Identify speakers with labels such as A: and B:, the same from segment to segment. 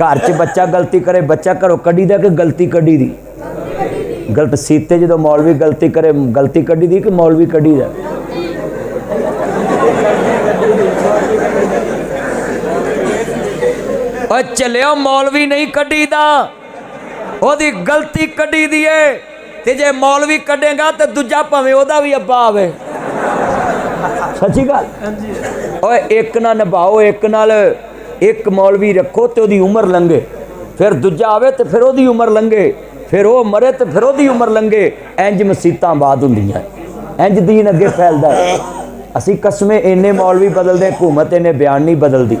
A: घर च बच्चा गलती करे बच्चा घरों कढ़ी दा कि गलती कढ़ी दी गलत सीते जो मौलवी गलती करे गलती कढ़ी दी कि मौलवी कढ़ी दा चलियो मौलवी नहीं कढ़ी दा ओदी गलती कढ़ी दी है ते जे मौलवी कढ़ेगा तो दूजा भावें ओदा भी अब्बा आवे सच्ची गल ओए एक ना निभाओ एक नाल एक मौलवी रखो तो ओदी उम्र लंघे फिर दूजा आवे तो फिर ओदी उम्र लंघे फिर वो मरे तो फिर ओदी उम्र लंघे इंज मसीतां बाद हुंदियां इंज दीन अगे फैलदा असी कसमें इन्ने मौलवी बदलदे हुकूमत इन्ने बयान नहीं बदलदी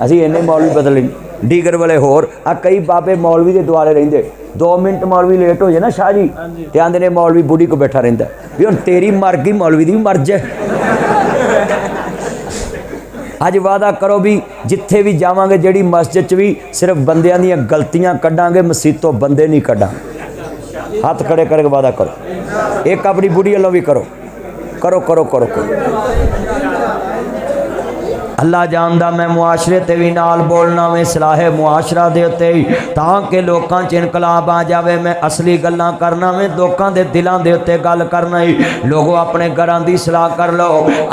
A: असी इन्ने मौलवी बदले डीगर वाले होर आ कई बाबे मौलवी के दुआले रहिंदे 2 मिनट मौलवी लेट हो जाए ना शाह जी तो आंदे ने मौलवी बुढ़ी को बैठा रहिंदा भी हुण तेरी मर गई मौलवी दी भी मर जाए अज वादा करो भी जिथे भी जावांगे जिहड़ी मस्जिद च भी सिर्फ बंदियां दी गलतियां कड्डांगे मसीतों बंदे नहीं कड्डांगे हाथ खड़े करके वादा करो एक अपनी बुढ़ी वालों भी करो करो करो करो करो अल्लाह जानदा मैं मुआशरे ते भी नाल बोलना वे सलाहे मुआशरा दे उत्ते ताकि लोकां च इनकलाब आ जावे मैं असली गल्लां करना वे लोकां दे दिलां दे उत्ते गल करना ही लोगों अपने घरां दी सलाह कर लो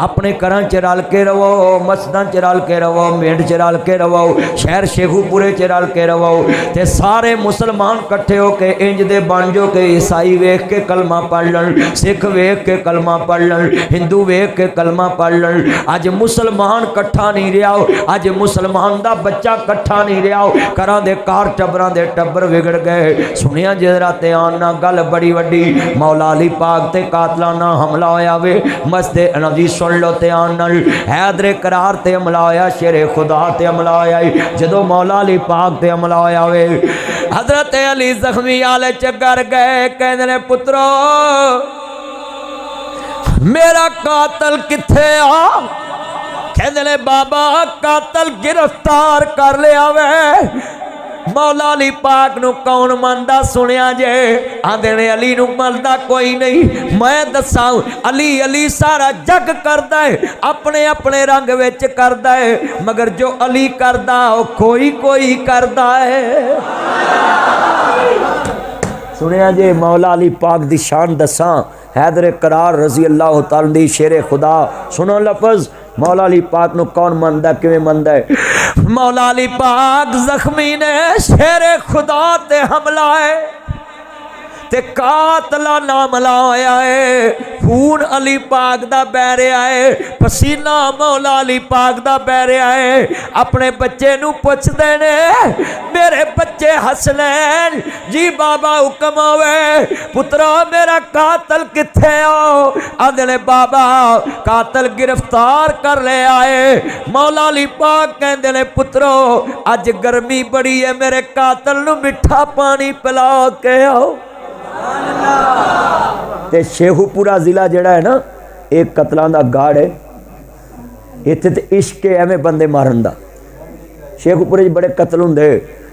A: अपने घरां च रल के रवो मस्जिदां च रल के रवो मेंढ च रल के रवो शहर शेखूपुरे च रल के रवो ते सारे मुसलमान इकट्ठे हो के इंज दे बन जो के ईसाई वेख के कलमा पढ़ लण सिख वेख के कलमा पढ़ लण हिंदू वेख के कलमा पढ़ लण अज मुसलमान कट्ठा नहीं रहा अज मुसलमान दा बच्चा कट्ठा नहीं रहा घरां दे कार टब्बरां दे टब्बर विगड़ गए सुनिया जरा ध्यान नाल गल बड़ी वड्डी मौला अली पाक ते कातलाना हमला होया वे मस्जिद नबी सुन लो ध्यान नाल हैदरे करार ते हमला होया शेरे खुदा ते हमला होया जदों मौला अली पाक ते हमला होया वे हजरत अली जख्मी आले च कर गए कहंदे ने पुत्रो मेरा कातल किथे आ कहते ने बाबा कातल गिरफ्तार कर लिया वे मौला अली पाक नू कौन मनदा सुनिया जे आंदे ने अली नू मनदा कोई नहीं मैं दसा अली अली सारा जग करदा है अपने अपने रंग विच करदा है मगर जो अली करदा ओ कोई कोई करदा है सुनिया जे मौला अली पाक दी शान दसा हैदर करार रजी अल्लाह तआला दी शेरे खुदा सुनो लफज मौला अली पाक नू कौन मनदा किवें मनदा है मौला अली पाक जख्मी ने शेरे खुदा ते हमला है ते कातला नामला होया है खून अली पाक दा बह रहा है पसीना मौला अली पाक दा बह रहा है अपने बच्चे नू पुछदे ने मेरे बच्चे हसनैन जी बाबा हुक्म होवे पुत्रा मेरा कातल किथे हो आंदे ने बाबा कातल गिरफ्तार कर ले आए मौला अली पाक कहंदे ने पुत्रो अज गर्मी बड़ी है मेरे कातल नू मिठा पानी पिला के आओ ते शेखूपुरा जिला जड़ा है ना एक कतलों का गाड़ है इत्थे ते इश्क है एवें बंदे मारन दा शेखूपुरे बड़े कतल होंदे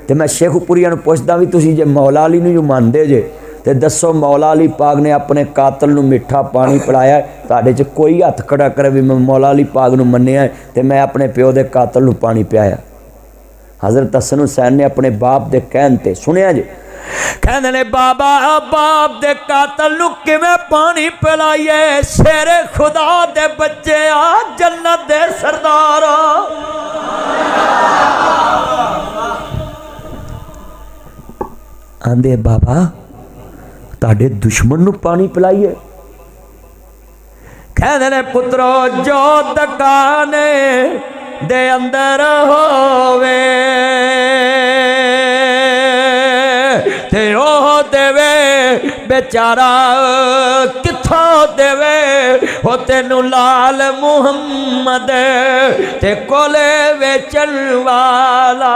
A: ते मैं शेखूपुरिया नूं पुछदा भी तुसीं जे मौला अली नूं मनदे जे ते दसो मौला अली पाक ने अपने कातल नूं मिठा पानी पिलाया तुहाडे च कोई हथ खड़ा करे भी मैं मौला अली पाक नूं मन्निया ते मैं अपने प्यो दे कातल नूं पानी पियाया हज़रत हसन हुसैन ने अपने बाप दे कहण ते सुनिया जे कहने ने बाबा बाप दे कातल नू किवें पानी पिलाइए शेरे खुदा दे बच्चे आ जन्नत दे सरदार आंदे बाबा ताड़े दुश्मन नू पानी पिलाइए कहने ने पुत्रो जो दकाने दे अंदर होवे ते ओह देवे बेचारा किथों देवे हो तेनू लाल मुहम्मद ते कोले वेचन वाला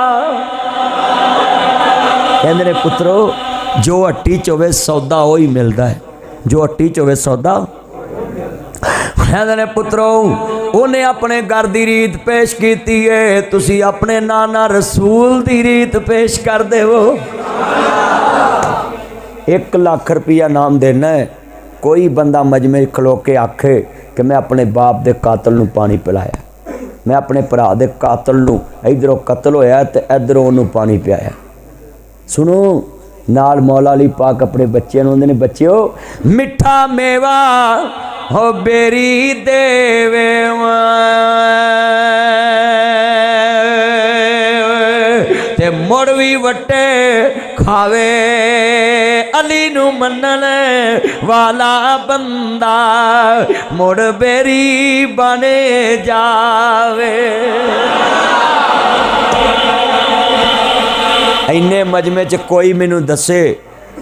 A: कहंदे ने पुत्रो जो हट्टी च होवे सौदा ओ ही मिलदा है जो हट्टी च होवे सौदा कहंदे ने पुत्रो उन्हें अपने घर की रीत पेश की है तुसी अपने नाना रसूल की रीत पेश कर देवो 1 लाख रुपया नाम देना है कोई बंदा मजमे खलो के आखे कि मैं अपने बाप दे कातल नू पानी पिलाया मैं अपने भरा दे कातल नूं इधरों कतल होया ते इधरों उन्होंने पानी पियाया। सुनो नाल मौला अली पाक अपने बच्चों नूं आंदे ने बच्चों मिठा मेवा हो बेरी देवे ते मुड़ भी वटे खावे अली नू मनन वाला बंदा मुड़ बेरी बने जावे। इन्ने मजमे च कोई मैनू दसे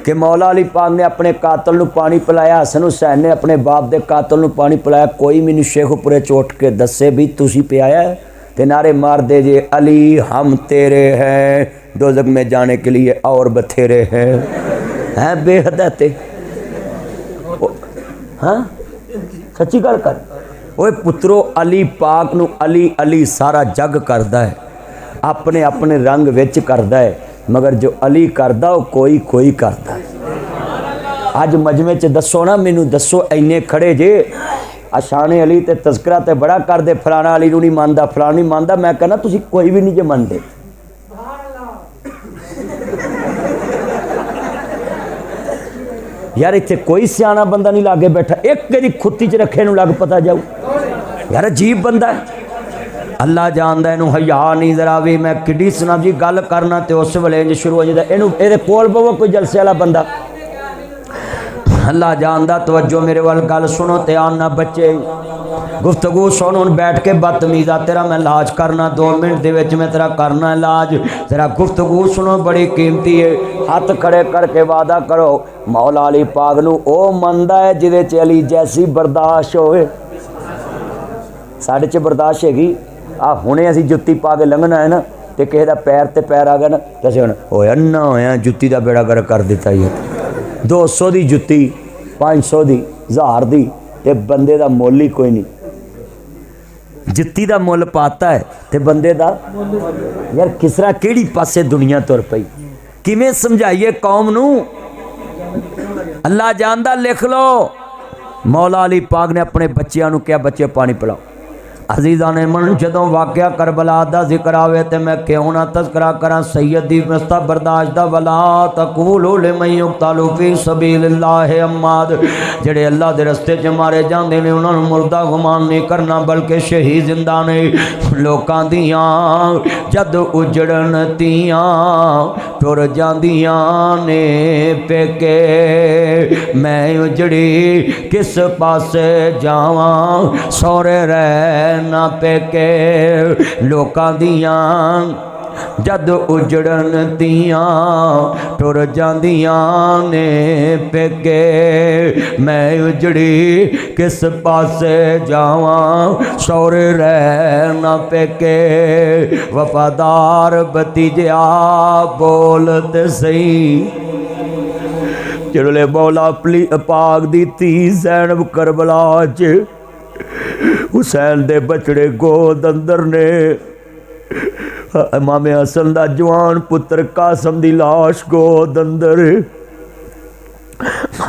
A: कि मौला अली पाक ने अपने कातल नू पानी पिलाया, हसन हुसैन ने अपने बाप दे कातल नू पानी पिलाया। कोई मैनू शेखपुरे चोट के दसे भी तुसी पियाया है? ते नारे मार दे जे अली हम तेरे हैं दोज़ख में जाने के लिए और बथेरे हैं बेहदते। हाँ सच्ची गल कर ओए पुत्रो अली पाक नू अली अली सारा जग करदा है, अपने अपने रंग विच करदा है, मगर जो अली करदा वो कोई कोई करदा है। अज मजमे च दसो ना मैनू दसो इन्ने खड़े जे अशाने अली ते तस्करा ते बड़ा करदे फलाना अली नू नहीं मानदा फलाना नहीं मानदा। मैं कहना तुसी कोई भी नहीं जे मनदे। यार इत्थे कोई सियाना बंदा नहीं लागे बैठा, एक कदी खुत्ती च रखे नू लग पता जाऊ। यार अजीब बंदा है, अल्लाह जानदा इनू हया नहीं जरा भी। मैं किड्डी सुना जी गल करना तो उस वेले इंज शुरू हो जाता इनू एदे कोल पवो कोई जलसे वाला बंदा। अल्लाह जानदा तवज्जो मेरे वाल गल सुनो ध्यान ना बच्चे गुफ्तगू सुन। हुण बैठ के बदतमीज़ा तेरा मैं इलाज करना 2 मिनट दे विच मैं तेरा करना इलाज। जरा गुफ्तगू सुनो बड़ी कीमती है। हाथ खड़े करके वादा करो मौला अली पाक नू ओ मनदा है जिहदे च अली जैसी बर्दाश्त होए। साढ़े च बर्दाश्त हैगी आ हुणे असीं जुत्ती पा के लंघना है ना तो किसी का पैर ते पैर आ गया ना तो असीं होया अन्ना होया जुत्ती का बेड़ा गर्क कर दिता ही। 200 की जुत्ती 500 की 1000 की ते बंदे का मुल ही कोई नहीं। जुत्ती का मुल पाता है ते बंदे का यार किस तरह केड़ी पासे दुनिया तुर पई। किवें समझाइए कौम नू? अल्लाह जानदा लिख लो मौला अली पाक ने अपने बच्चों को क्या बच्चे पानी पिलाओ। अजीज़ा ने मन जदों वाक़या करबला दा जिक्र आवे ते मैं क्यों ना तज़किरा करा सैयदी मस्ता बर्दाश्त दा वला तक़ूलू लिमन युक़तलू फ़ी सबीलिल्लाह अम्माद जेड़े अल्लाह दे रस्ते च मारे जांदे ने उन्हां नूं मुर्दा गुमान नहीं करना बल्कि शहीद जिंदा ने। लोकां दियां जद उजड़न तियां टुर जांदियां ने पेके मैं उजड़ी किस पासे जावां सौरे रह ना पेके। लोकां दियां जद उजड़न तियां टुर जांदियां ने पेके मैं उजड़ी किस पासे जावां सौरे रह ना पेके। वफादार भतीजा बोलत सही जिहड़े मौला पाक दी धी ज़ैनब करबला च हुसैन दे बछड़े गोद अंदर ने इमाम हसन दा जवान पुत्र कासम दी लाश गोद अंदर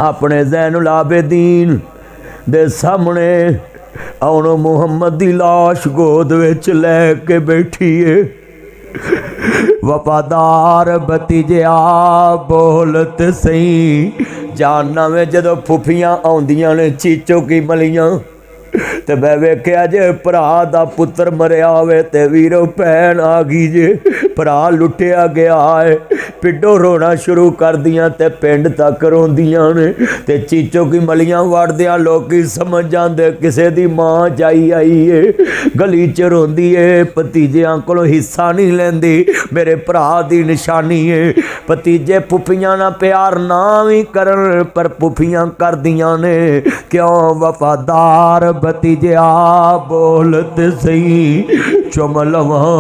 A: अपने ज़ैनुल आबिदीन दे सामने औनो मुहम्मद दी लाश गोद विच लैके बैठी है। वफादार भतीजा बोलत सही जानना में जदों फुफियां आउंदियां ने चीचो की मलियां ते मैं वेख्या जे भरा दा पुत्र मरिया होवे ते वीरो भैन आ गई जे भरा लुटिया गया है पिंडों रोना शुरू कर दियां ते पिंड तक रोंदियां ने ते चीचो की मलियां वड़दियां लोकी समझ जांदे किसे दी मां जाई आई है गली च रोंदी है भतीजियां कोलों हिस्सा नहीं लैंदी मेरे भरा दी निशानी है। भतीजे फुफियां ना प्यार ना भी करन पर फुफियां कर दियां ने क्यों वफादार भतीजा बोलत सही चुम लवां।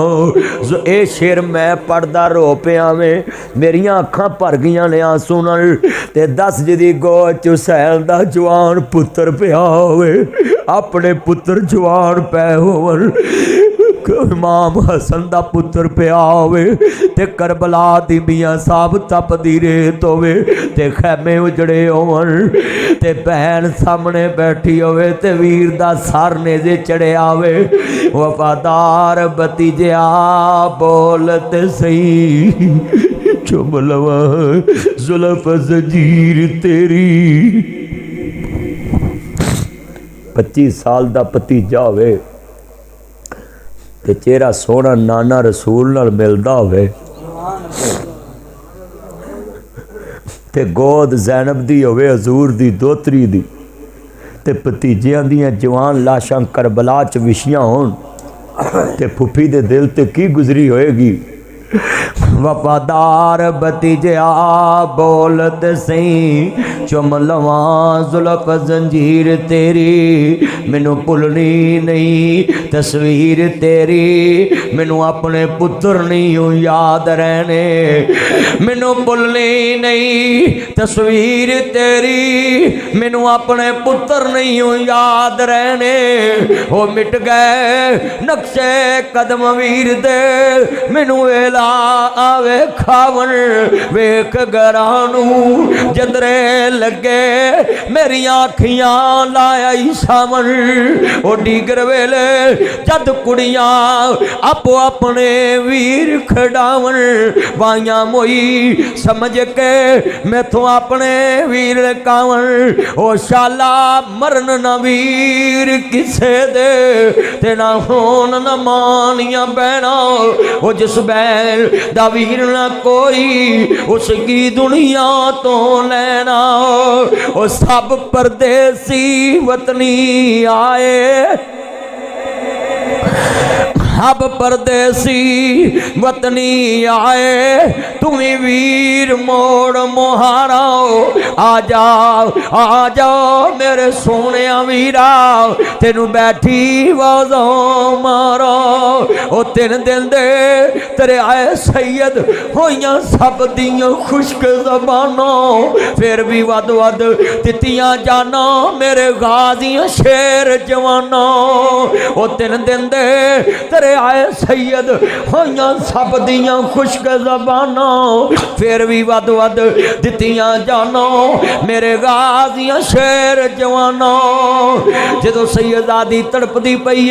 A: ए शेर मैं पढ़दा रो पिया में मेरिया अखां भर गईयां ने आंसू नाल ते दस जिदी गोद च हुसैन दा जवान पुत्र पिया होवे अपने पुत्र जवान पै होवन कि इमाम हसन दा पुत्र पिया होवे ते करबला दी मियां साहब तपदी रेत होवे ते खैमे उजड़े होवन ते भैन सामने बैठी होवे ते वीर दा सर नेजे चढ़िया होवे। वफादार भतीजा बोलत सही चुम लवा जुल्फ जंजीर तेरी। 25 साल दा भतीजा होवे ते चेहरा सोहना नाना रसूल नाल मिलदा होवे ते गोद जैनब दी होवे हजूर दी दोतरी दी ते भतीजियां दियां जवान लाशां करबला च विछियां होण ते फुफी दे दिल ते की गुजरी होएगी। वफादार भतीजा बोलत सही चुम लवा जुल्फ जंजीर तेरी। मैनू भुलनी नहीं तस्वीर तेरी, मैनू अपने पुत्र नहीं याद रहने। मैनू भुलनी नहीं तस्वीर तेरी, मैनू अपने पुत्र नहीं याद रहने। वो मिट गए नक्शे कदम वीर दे, मैनू वेला आवे खावन वेख गरानू जंदरे लगे मेरिया अखियां लाया सावन। ओ डीगर वेले जद कुड़ियां आपो अपने वीर खड़ावन, बाइया मोई समझ के मैथों अपने वीर कावन। ओ शाला मरन न वीर किसे दे ते ना होन न मानिया बहना। ओ जिस बैल दा वीर ना कोई उसकी दुनिया तो लेना। ओ सब परदेसी वतनी आए, अब परदेसी वतनी आए, तुम्हें वीर मोड़ मोहारा। आ जाओ मेरे सोने वीरा, तेनू बैठी वाजो मारो। ओ 3 दिन दे तेरे आए सैयद होइयां सब दियां खुश्क ज़बानां, फिर भी वद वद दित्तियां जाना मेरे गाजियां शेर जवाना। ओ 3 दिन दे तेरे आए सैयद होइयां सब दियां खुश्क ज़बानां, फिर भी वद वद दित्तियां जाना मेरे गाजियां शेर जवाना। जदों सैयदादी तड़पदी पई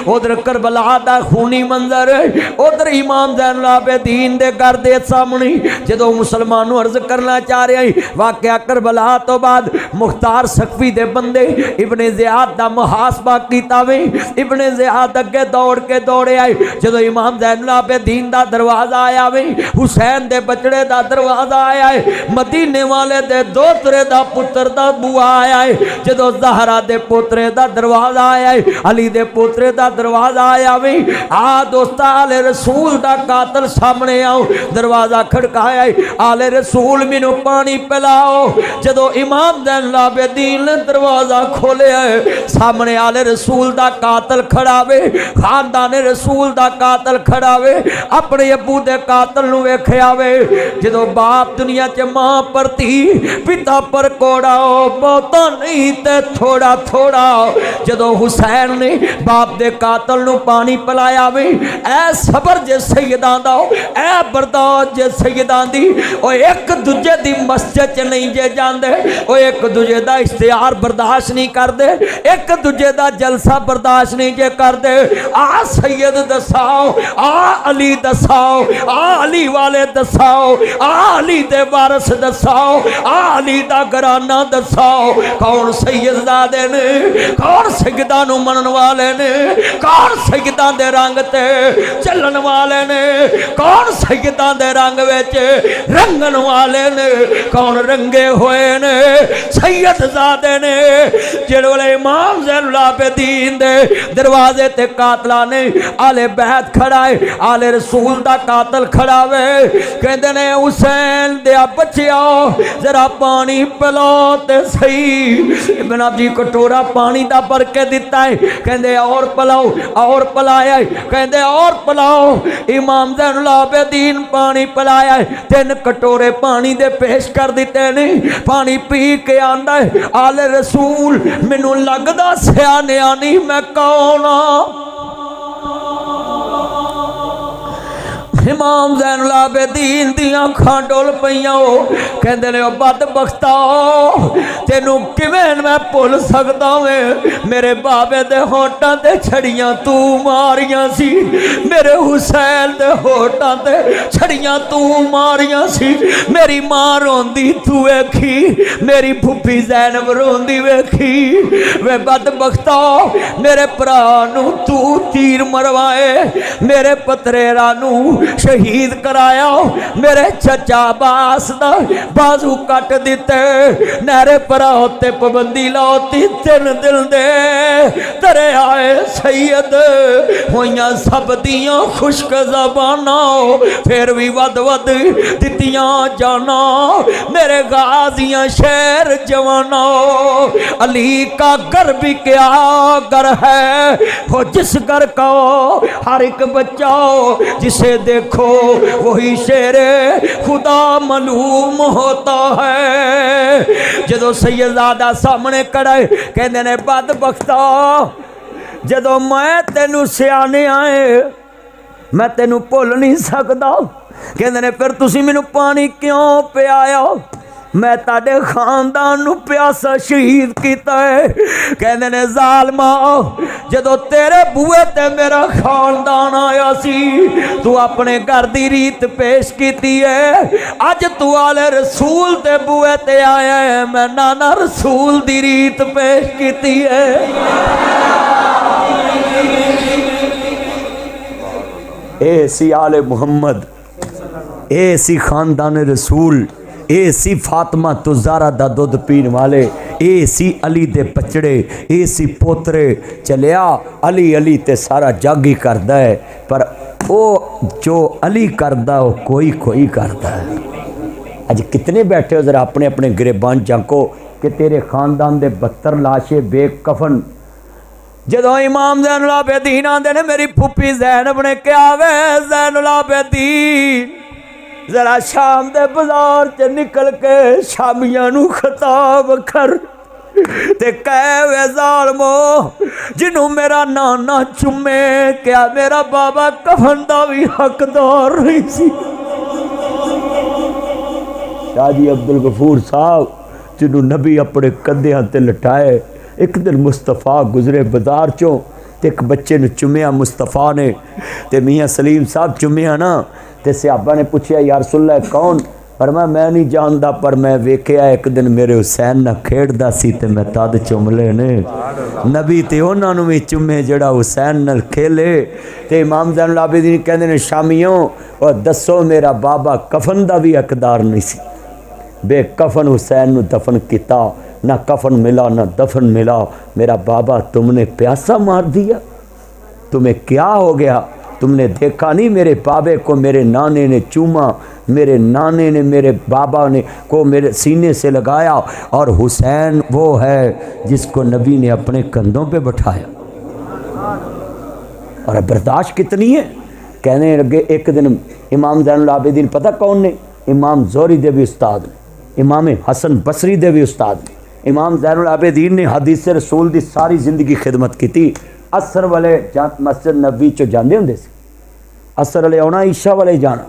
A: उधर करबला दा खूनी मंजर, उधर इमाम ज़ैनुल आबिदीन दे घर दे सामने जदों मुसलमान अर्ज करना चाह रहे वाकया करबला तो बाद मुख्तार सकफी दे बंदे इब्ने ज़ियाद दा मुहासबा कीता वे। इब्ने ज़ियाद अगे दौड़ के दौड़े आए, जदों इमाम ज़ैनुल आबिदीन दा दरवाजा आया वे, हुसैन दे बचड़े दा दरवाजा आया है, मदीने वाले दे दोतरे दा पुत्र दा बुआ आया है, जदों ज़हरा दे पोतरे दा दरवाजा आया है, अली दे पोतरे दा दरवाजा आया वे। आ दोस्ता आले रसूल दा कातल सामने आओ, दरवाजा खड़काया है, आले रसूल मैनू पानी पिलाओ। जदों इमाम ज़ैनुल आबिदीन ने दरवाजा खोलिया है, सामने आले रसूल दा कातल खड़ा वे, खानदाने रसूल दा कातल खड़ा वे, अपने अबू दे कातल नू वेखिया वे। जदों बाप दुनिया च मां पर धी, पिता पर कोड़ा, बहुता नहीं ते थोड़ा थोड़ा। जदों हुसैन ने बाप दे कातल नू पानी पिलाया वे, ऐ सबर जे सैयदां दा, ऐ बर्दाश्त जे सैयदां दी। ओ एक दूजे दी मस्जिद च नहीं जे जांदे, ओ एक दूजे दा इश्तिहार बर्दाश्त नहीं करदे, एक दूजे दा जलसा बर्दाश्त नहीं जे करदे। आ सैयद दसाओ, आ अली दसाओ, आ अली वाले दसाओ, आ अली दे वारस दसाओ, आ अली दा घराना दसाओ। कौन सैयदजादे ने, कौन सैयदां नू मनन वाले ने, कौन सैयदां दे रंग ते चलन वाले ने, कौन सैयदां दे रंग विच रंगन वाले ने, कौन रंगे होए ने सैयदजादे ने। जिहड़े वेले इमाम ज़ैनुल आबिदीन दे दरवाजे ते कातला ने आले बैत खड़ा है, आले रसूल दा कातल खड़ा वे, कहंदे ने हुसैन दे बच्चिया जरा पानी पिलो ते सही। इब्न अबी कटोरा पानी दा भर के दिता है, कहंदे और पिलाओ, और पिलाया, कहंदे और पिलाओ। इमाम ज़ैनुल आबिदीन पानी पिलाया है, 3 कटोरे पानी दे पेश कर दिते ने, पानी पी के आंदा है, आले रसूल मैनू लगदा सियाणिया नहीं मैं कौन आ। इमाम ज़ैनुल आबिदीन दियां अखां डुल पईयां। कहंदे ने बदबख्ता तेनू किवें मैं भुल सकदा वे, मेरे बाबे दे होठां ते छड़ियां तू मारियां सी, मेरे हुसैन दे होठां ते छड़ियां तू मारियां सी। मेरी मां रोंदी तू वेखी, मेरी फुफी ज़ैनब रोंदी वेखी। वे बदबख्ता मेरे भरा नू तू तीर मरवाए, मेरे पतरेरा नू शहीद कराया, मेरे चचा अब्बास दा बाजू कट दिते, नहरे भरा उत्ते पाबंदी लाती। 3 दिन दे तरे आए सैयद होइयां सब दियां खुश्क ज़बाना, फिर भी वध वध दित्तियां जाना मेरे गाजियां शेर जवाना। अली का घर भी क्या घर है हो जिस घर का हर एक बच्चा जिसे देखो वही शेरे खुदा मालूम होता है। जदों सैयदज़ादा सामने खड़ा कहंदे ने बदबख्ता जदों मैं तेनू सियाने आए मैं तेनू भुल नहीं सकदा। कहंदे ने फिर तुसीं मैनू पानी क्यों पियाया, मैं ताडे खानदान नू प्यासा शहीद किया है। कहंदे ने ज़ालमा जदों तेरे बूहे ते मेरा खानदान आया सी तू अपने घर दी रीत पेश की है, अज तू आले रसूल ते बूहे ते आया है, मैं नाना रसूल दी रीत पेश की है। ए सी आले मुहम्मद, ए सी खानदान रसूल, ए सी फातिमा तो ज़ारा दा दुध पीण वाले, ए सी अली दे बचड़े, ए सी पोतरे। चलिया अली अली ते सारा जग ही करदा है, पर ओ जो अली करदा वो कोई कोई करदा है। अज कितने बैठे हो जरा अपने अपने गिरबान झांको कि तेरे खानदान दे 72 लाशे बेकफन। जदों इमाम ज़ैनुल आबिदीन आंदे ने मेरी फुफी ज़ैनब ने कहा वे ज़ैनुल आबिदीन जरा शाम दे बाजार च निकल के शामियां नू खिताब कर ते कह वे ज़ालमो जिन्हों मेरा नाना चुमे क्या मेरा बाबा कफन दा भी हकदार नहीं सी। शाजी अब्दुल गफूर साहब जिन्हों नबी अपने कंधियां ते लटाए, एक दिन मुस्तफा गुजरे बाजार चों ते एक बच्चे ने चुमिया मुस्तफा ने, ते मियाँ सलीम साहब चुमिया ना ते सहाबा ने पूछा या रसूलल्लाह कौन, पर मैं नहीं जानता, पर मैं वेख्या एक दिन मेरे हुसैन ना खेड़दा सी ते मैं तद चुम लेने। नबी ते उन्होंने भी चुमे जड़ा हुसैन नाल खेले। ते इमाम ज़ैनुल आबिदीन कहंदे ने शामियों और दसो मेरा बाबा कफन दा भी हकदार नहीं सी, बेकफन हुसैन नू दफन किया, ना कफन मिला ना दफन मिला। मेरा बाबा तुमने प्यासा मार दिया, तुम्हें क्या हो गया, तुमने देखा नहीं मेरे बाबे को मेरे नाने ने चूमा, मेरे नाने ने मेरे बाबा ने को मेरे सीने से लगाया, और हुसैन वो है जिसको नबी ने अपने कंधों पे बैठाया। और बर्दाश्त कितनी है। कहने लगे एक दिन इमाम ज़ैनुल आबिदीन पता कौन ने, इमाम ज़ोहरी दे भी उस्ताद ने, इमाम हसन बसरी दे भी उस्ताद ने। इमाम ज़ैनुल आबिदीन ने हदीस रसूल की सारी जिंदगी खिदमत की। असर वाले मस्जिद नबी चो जाते होंगे सी, असर वाले आना ईशा वाले जाना,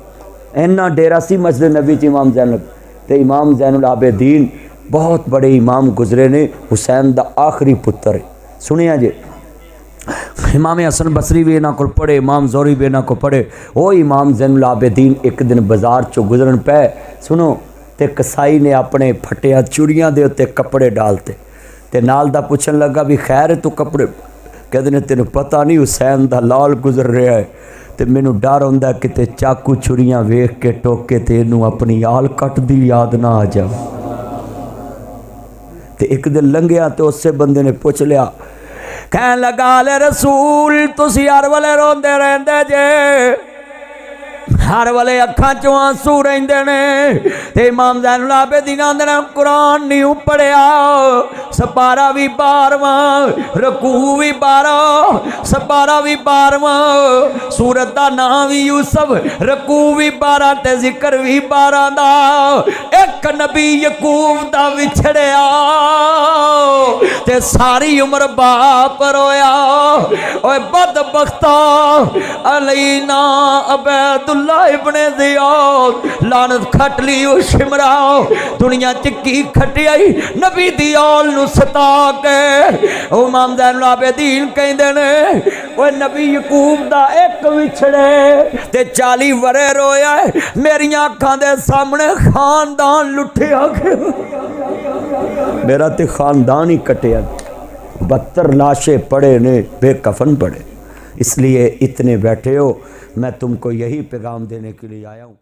A: इन्ना डेरा सी मस्जिद नबी च इमाम ज़ैनुल। तो इमाम ज़ैनुल आबिदीन बहुत बड़े इमाम गुजरे ने, हुसैन दा आखिरी पुत्र है। सुनिया जे इमाम हसन बसरी भी इन्हों को पढ़े, इमाम ज़ोहरी भी इन्हों को पढ़े। वो इमाम ज़ैनुल आबिदीन एक दिन बाजार चो गुजरन पे, सुनो, ते कसाई ने अपने फटिया चूड़ियां दे उत्ते कपड़े डालते, ते नाल दा पुछन लगा भी खैर तू कपड़े, कहते ने तेन पता नहीं हुसैन दा लाल गुजर रहा है, तो मैनू डर होंदा किते चाकू छुरियां वेख के टोके ते इनू अपनी आल कट दी याद ना आ जाए। तो एक दिन लंघिया तो उस बंदे ने पुछ लिया, कह लगा ले रसूल तुसी हर वाले रोंदे रहंदे जे, हर वाले अखां चों आंसू रहिंदे ने। ते इमाम ज़ैनुल आबिदीन आंदे ने कुरान नहीं पढ़िया, सपारा भी 12वां, रकू भी 12, सपारा भी 12वां, सूरत दा नाम भी यूसुफ, रकू भी 12 ते जिक्र भी 12 दा। एक नबी यकूब दा विछड़िया ते सारी उम्र बाप रोया। ओए बदबख्ता अलैना अबैदुल्ला इब्ने ज़ियाद लानत खट ली ओ शिमरा दुनिया च की खटियाई नबी दी औल नू सता के ओ इमाम ज़ैनुल आबिदीन कहंदे ने ओ नबी यकूब दा एक विछड़े ते 40 वरे रोया मेरियां अखां दे सामने खानदान लुटिया मेरा ते खानदान ही कटिया 72 लाशें पड़े ने बेकफन पड़े। इसलिए इतने बैठे हो, मैं तुमको यही पैगाम देने के लिए आया हूँ।